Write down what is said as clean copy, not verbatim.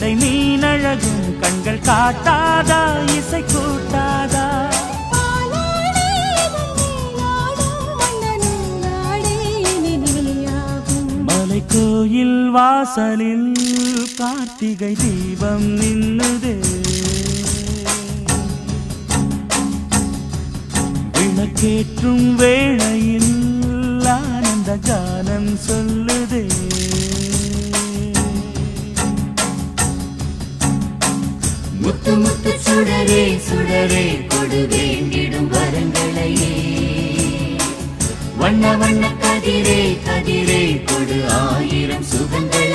வெள்ளை மீனழகும் கண்கள் காட்டாதா இசை கூட்டாதா மலை கோயில் வாசலில் கார்த்திகை தீபம் நின்னுதே விளக்கேற்றும் வேளையில் ஆனந்த கானம் சொல்லுதே முத்து முத்து சுடரே சுடரே கொடு வேண்டிடும் வரங்களையே வண்ண வண்ண கதிரே கதிரே கொடு ஆயிரம் சுகங்கள்